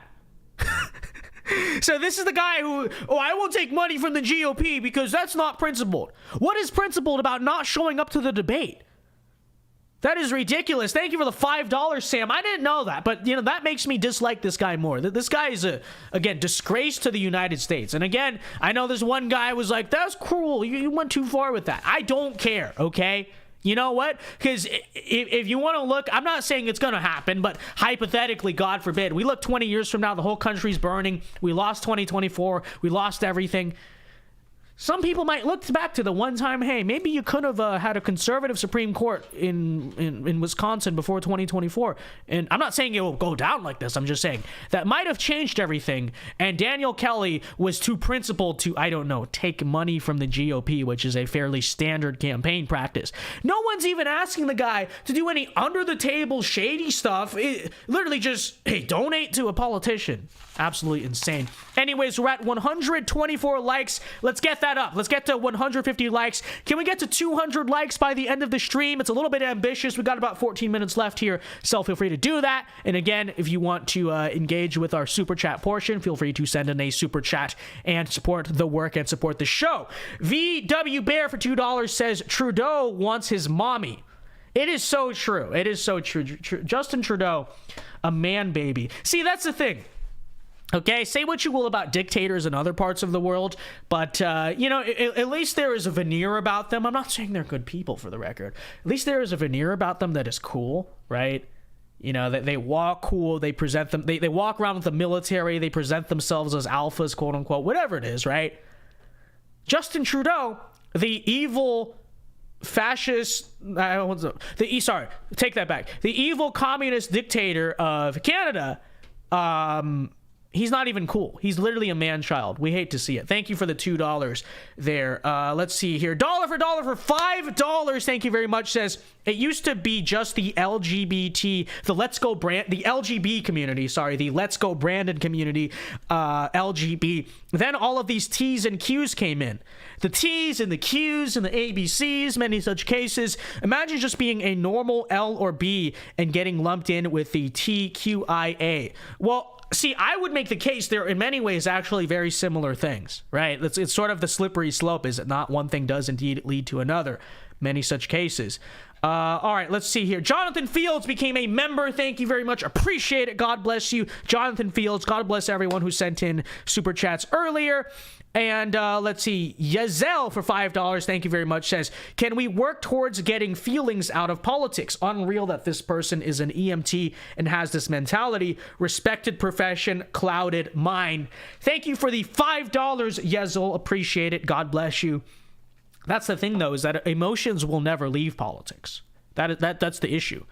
So this is the guy who, I won't take money from the GOP because that's not principled. What is principled about not showing up to the debate? That is ridiculous. Thank you for the $5, Sam. I didn't know that, but that makes me dislike this guy more. This guy is again, disgrace to the United States. And again, I know there's one guy who was like, that's cruel. You went too far with that. I don't care, okay? You know what? Because if you want to look, I'm not saying it's going to happen, but hypothetically, God forbid, we look 20 years from now, the whole country's burning. We lost 2024. We lost everything. Some people might look back to the one time, hey, maybe you could have had a conservative Supreme Court in Wisconsin before 2024. And I'm not saying it will go down like this. I'm just saying that might have changed everything. And Daniel Kelly was too principled to, I don't know, take money from the GOP, which is a fairly standard campaign practice. No one's even asking the guy to do any under-the-table shady stuff. Literally just, hey, donate to a politician. Absolutely insane. Anyways, we're at 124 likes. Let's get that up. Let's get to 150 likes. Can we get to 200 likes by the end of the stream? It's a little bit ambitious. We got about 14 minutes left here, so feel free to do that. And again, if you want to engage with our super chat portion, feel free to send in a super chat and support the work and support the show. VW Bear for $2 says Trudeau wants his mommy. It is so true. It is so true. Justin Trudeau, a man baby. See, that's the thing. Okay, say what you will about dictators in other parts of the world, but, at least there is a veneer about them. I'm not saying they're good people, for the record. At least there is a veneer about them that is cool, right? That they walk cool, they present them, they walk around with the military, they present themselves as alphas, quote unquote, whatever it is, right? Justin Trudeau, the evil fascist, take that back. The evil communist dictator of Canada, he's not even cool. He's literally a man-child. We hate to see it. Thank you for the $2 there. Let's see here. Dollar for $5. Thank you very much. Says, it used to be just the LGBT, the LGB community, the Let's Go Brandon community, LGB. Then all of these T's and Q's came in. The T's and the Q's and the ABCs, many such cases. Imagine just being a normal L or B and getting lumped in with the TQIA. Well, see, I would make the case they're in many ways actually very similar things, right? It's sort of the slippery slope, is it not? One thing does indeed lead to another. Many such cases. All right, let's see here. Jonathan Fields became a member. Thank you very much. Appreciate it. God bless you, Jonathan Fields. God bless everyone who sent in super chats earlier. And let's see, Yazel for $5, thank you very much, says, can we work towards getting feelings out of politics? Unreal that this person is an EMT and has this mentality. Respected profession, clouded mind. Thank you for the $5, Yazel. Appreciate it. God bless you. That's the thing, though, is that emotions will never leave politics. That's the issue.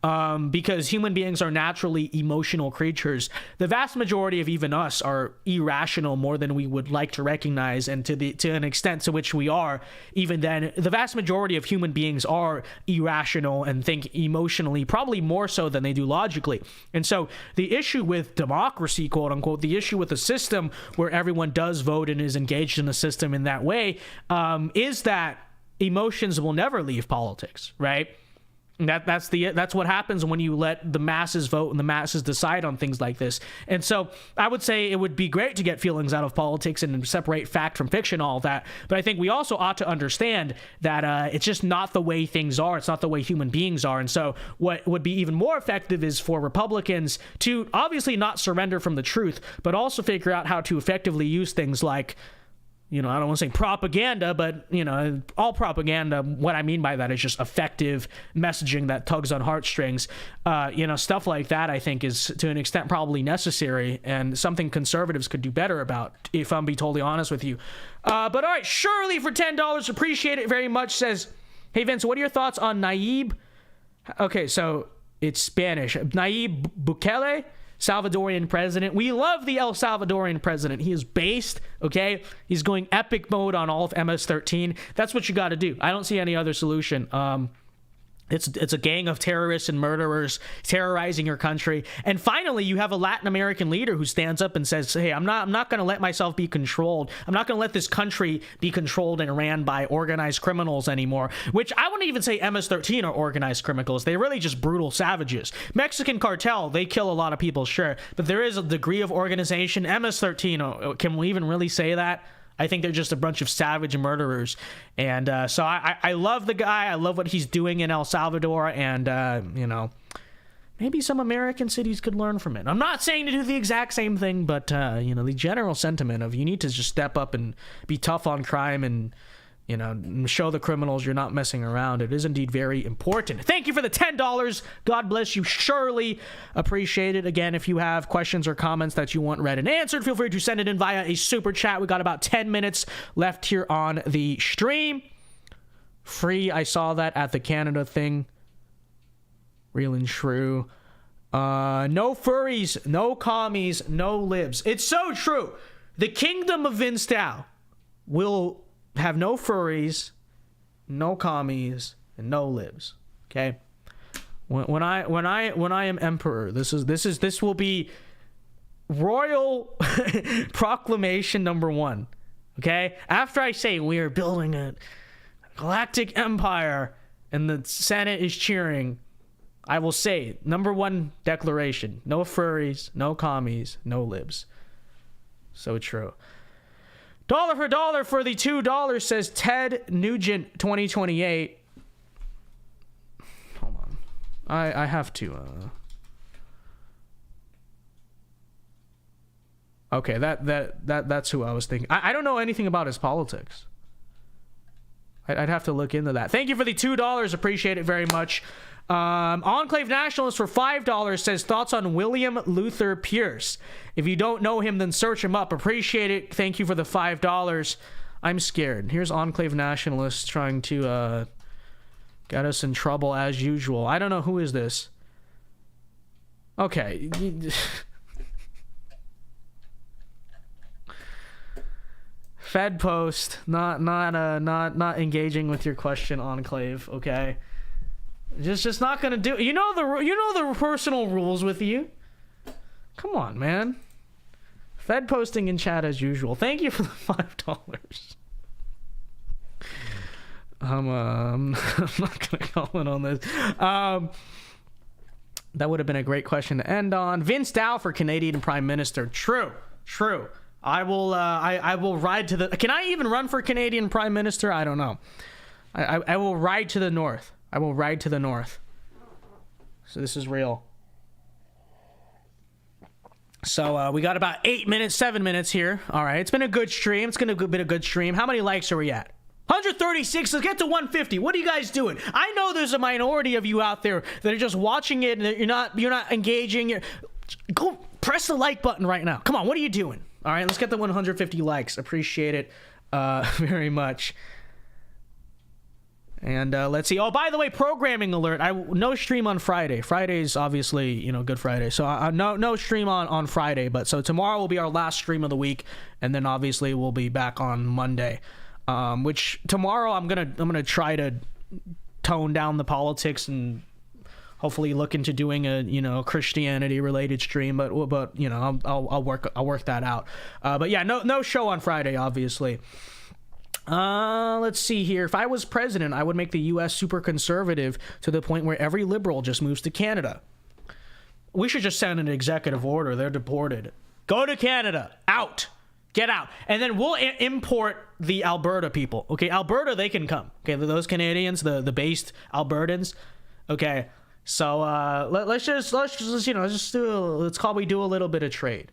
Because human beings are naturally emotional creatures. The vast majority of even us are irrational more than we would like to recognize, and to an extent to which we are, even then, the vast majority of human beings are irrational and think emotionally, probably more so than they do logically. And so the issue with democracy, quote unquote, the issue with a system where everyone does vote and is engaged in the system in that way, is that emotions will never leave politics, right? That's what happens when you let the masses vote and the masses decide on things like this. And so I would say it would be great to get feelings out of politics and separate fact from fiction, all of that. But I think we also ought to understand that it's just not the way things are. It's not the way human beings are. And so what would be even more effective is for Republicans to obviously not surrender from the truth, but also figure out how to effectively use things like, I don't want to say propaganda, but, all propaganda, what I mean by that is just effective messaging that tugs on heartstrings. Stuff like that, I think, is to an extent probably necessary and something conservatives could do better about, if I'm being totally honest with you. But all right, Shirley for $10, appreciate it very much, says, hey, Vince, what are your thoughts on Nayib? Okay, so it's Spanish. Nayib Bukele? Salvadorian president. We love the El Salvadorian president. He is based, okay? He's going epic mode on all of MS-13. That's what you got to do. I don't see any other solution. It's a gang of terrorists and murderers terrorizing your country. And finally, you have a Latin American leader who stands up and says, hey, I'm not going to let myself be controlled. I'm not going to let this country be controlled and ran by organized criminals anymore, which I wouldn't even say MS-13 are organized criminals. They're really just brutal savages. Mexican cartel, they kill a lot of people, sure, but there is a degree of organization. MS-13, can we even really say that? I think they're just a bunch of savage murderers. And so I love the guy. I love what he's doing in El Salvador. And, maybe some American cities could learn from it. I'm not saying to do the exact same thing, but, the general sentiment of you need to just step up and be tough on crime and, show the criminals you're not messing around. It is indeed very important. Thank you for the $10. God bless you. Surely appreciate it. Again, if you have questions or comments that you want read and answered, feel free to send it in via a super chat. We got about 10 minutes left here on the stream. Free, I saw that at the Canada thing. Real and true. No furries, no commies, no libs. It's so true. The kingdom of VinceDao will have no furries, no commies, and no libs. Okay. When I am emperor, this will be royal proclamation number 1. Okay. After I say we are building a galactic empire and the Senate is cheering, I will say number 1 declaration: no furries, no commies, no libs. So true. Dollar for dollar for the $2, says Ted Nugent 2028. Hold on. I have to okay, that's who I was thinking. I don't know anything about his politics. I'd have to look into that. Thank you for the $2. Appreciate it very much. Enclave Nationalist for $5 says, thoughts on William Luther Pierce. If you don't know him, then search him up. Appreciate it. Thank you for the $5. I'm scared. Here's Enclave Nationalist trying to get us in trouble as usual. I don't know, who is this? Okay. Fed post, not engaging with your question, Enclave. Okay. Just not gonna do. You know the personal rules with you. Come on, man. Fed posting in chat as usual. Thank you for the $5. I'm not gonna comment on this. That would have been a great question to end on. Vince Dow for Canadian Prime Minister. True. I will. I will ride to the. Can I even run for Canadian Prime Minister? I don't know. I will ride to the north. I will ride to the north. So this is real. So we got about 7 minutes here. All right, it's been a good stream. It's gonna be a good stream. How many likes are we at? 136. Let's get to 150. What are you guys doing? I know there's a minority of you out there that are just watching it and you're not engaging. Go press the like button right now. Come on, what are you doing? All right, let's get the 150 likes. Appreciate it very much. And let's see. Oh, by the way, programming alert. No stream on Friday. Friday's obviously, Good Friday. So no stream on Friday. But so tomorrow will be our last stream of the week, and then obviously we'll be back on Monday. Which tomorrow I'm gonna try to tone down the politics and hopefully look into doing a Christianity related stream. But I'll work that out. But yeah, no show on Friday, obviously. Let's see here. If I was president, I would make the U.S. super conservative to the point where every liberal just moves to Canada. We should just send an executive order. They're deported. Go to Canada. Out. Get out. And then we'll import the Alberta people. Okay, Alberta, they can come. Okay, those Canadians, the based Albertans. Okay, so let's do a little bit of trade.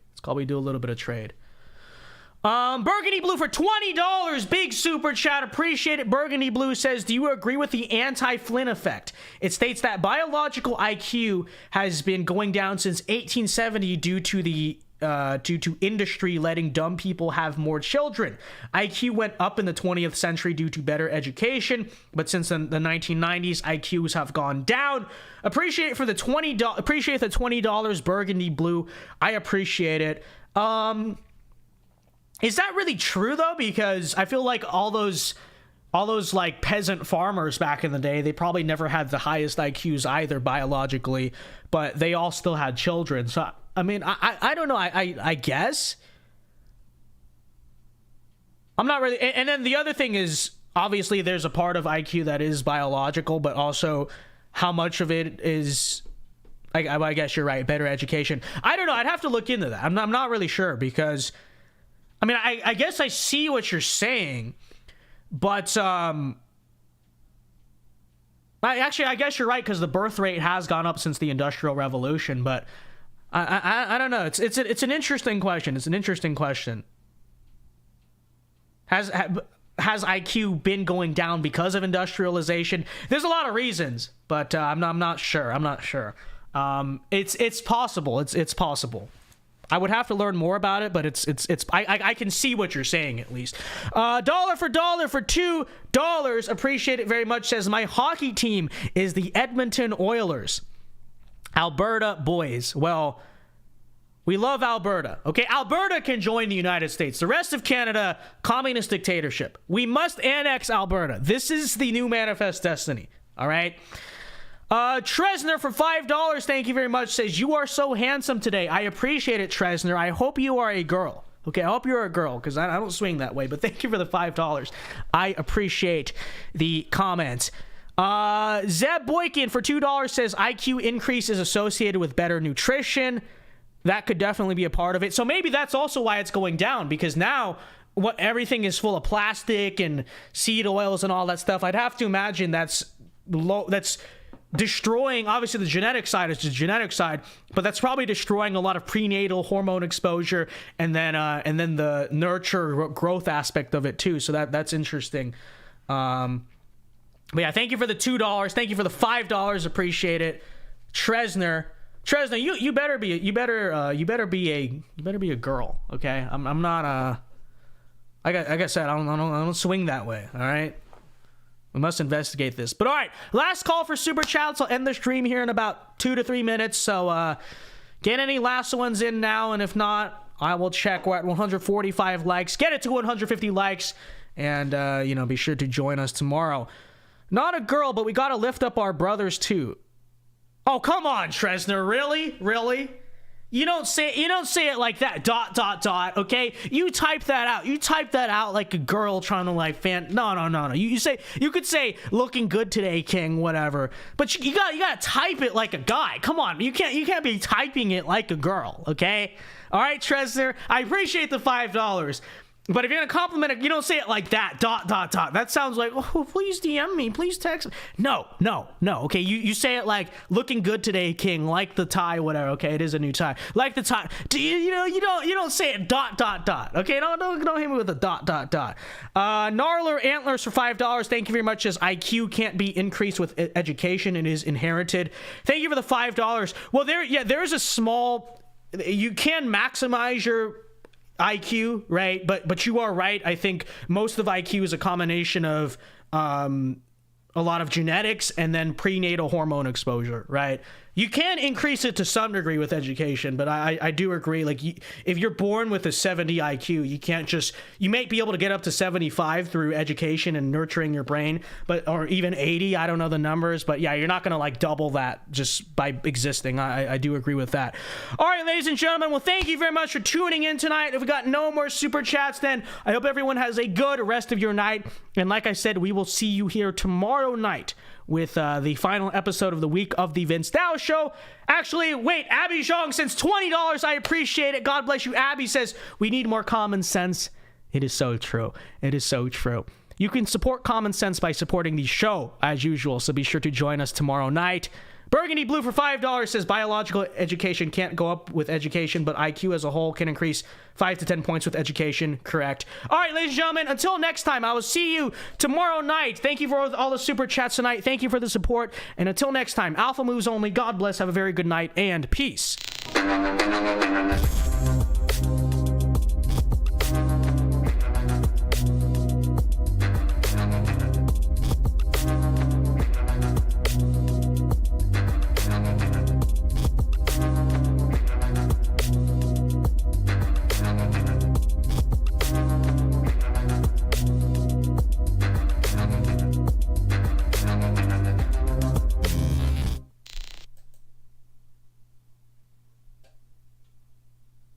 Burgundy Blue for $20. Big super chat. Appreciate it. Burgundy Blue says, do you agree with the anti-Flynn effect? It states that biological IQ has been going down since 1870 due to industry letting dumb people have more children. IQ went up in the 20th century due to better education, but since the 1990s, IQs have gone down. Appreciate the $20, Burgundy Blue. I appreciate it. Is that really true though? Because I feel like all those like peasant farmers back in the day, they probably never had the highest IQs either biologically, but they all still had children. So I mean, I don't know. I guess I'm not really. And then the other thing is, obviously, there's a part of IQ that is biological, but also how much of it is. I guess you're right. Better education. I don't know. I'd have to look into that. I'm not really sure because. I mean, I guess I see what you're saying, but I guess you're right because the birth rate has gone up since the Industrial Revolution. But I don't know. It's an interesting question. Has IQ been going down because of industrialization? There's a lot of reasons, but I'm not sure. It's possible. It's possible. I would have to learn more about it, but I can see what you're saying at least. Dollar for $2. Appreciate it very much. Says my hockey team is the Edmonton Oilers. Alberta boys. Well, we love Alberta. Okay, Alberta can join the United States. The rest of Canada, communist dictatorship. We must annex Alberta. This is the new manifest destiny. All right. Tresner for $5, thank you very much, says, you are so handsome today. I appreciate it, Tresner. I hope you are a girl. Okay, I hope you're a girl, because I don't swing that way, but thank you for the $5. I appreciate the comments. Zeb Boykin for $2 says, IQ increase is associated with better nutrition. That could definitely be a part of it. So maybe that's also why it's going down, because now everything is full of plastic and seed oils and all that stuff. I'd have to imagine that's destroying, obviously the genetic side is the genetic side, but that's probably destroying a lot of prenatal hormone exposure and then the nurture growth aspect of it too. So that's interesting. But yeah, thank you for the $2. Thank you for the $5. Appreciate it. Tresner, you better be a girl. Okay. I'm not like I said, I don't swing that way. All right. We must investigate this. But all right, last call for super chats. I'll end the stream here in about 2 to 3 minutes. So get any last ones in now, and if not, I will check. We're at 145 likes. Get it to 150 likes, and be sure to join us tomorrow. Not a girl, but we gotta lift up our brothers too. Oh, come on, Tresner. Really? You don't say it like that. ... Okay, you type that out like a girl trying to like fan. No. You could say looking good today, King, whatever. But you gotta type it like a guy. Come on, you can't be typing it like a girl. Okay, all right, Tresner. I appreciate the $5. But if you're gonna compliment it, you don't say it like that. ... That sounds like, oh, please DM me, please text me. No. Okay, you say it like looking good today, King, like the tie, whatever. Okay, it is a new tie, like the tie. You don't say it ... Okay, don't hit me with a ... Gnarler Antlers for $5. Thank you very much. Says IQ can't be increased with education; it is inherited. Thank you for the $5. Well, there's a small. You can maximize your IQ, right? But you are right. I think most of IQ is a combination of a lot of genetics and then prenatal hormone exposure, right? You can increase it to some degree with education, but I do agree. Like, if you're born with a 70 IQ, you can't just, you may be able to get up to 75 through education and nurturing your brain, or even 80. I don't know the numbers, but yeah, you're not going to like double that just by existing. I do agree with that. All right, ladies and gentlemen, well, thank you very much for tuning in tonight. If we got no more super chats, then I hope everyone has a good rest of your night. And like I said, we will see you here tomorrow night with the final episode of the week of the Vince Dao Show. Actually, wait, Abby Zhang sends $20. I appreciate it. God bless you. Abby says, we need more common sense. It is so true. It is so true. You can support Common Sense by supporting the show, as usual, so be sure to join us tomorrow night. Burgundy Blue for $5 says biological education can't go up with education, but IQ as a whole can increase 5 to 10 points with education. Correct. All right, ladies and gentlemen, until next time, I will see you tomorrow night. Thank you for all the super chats tonight. Thank you for the support. And until next time, Alpha Moves only. God bless. Have a very good night and peace.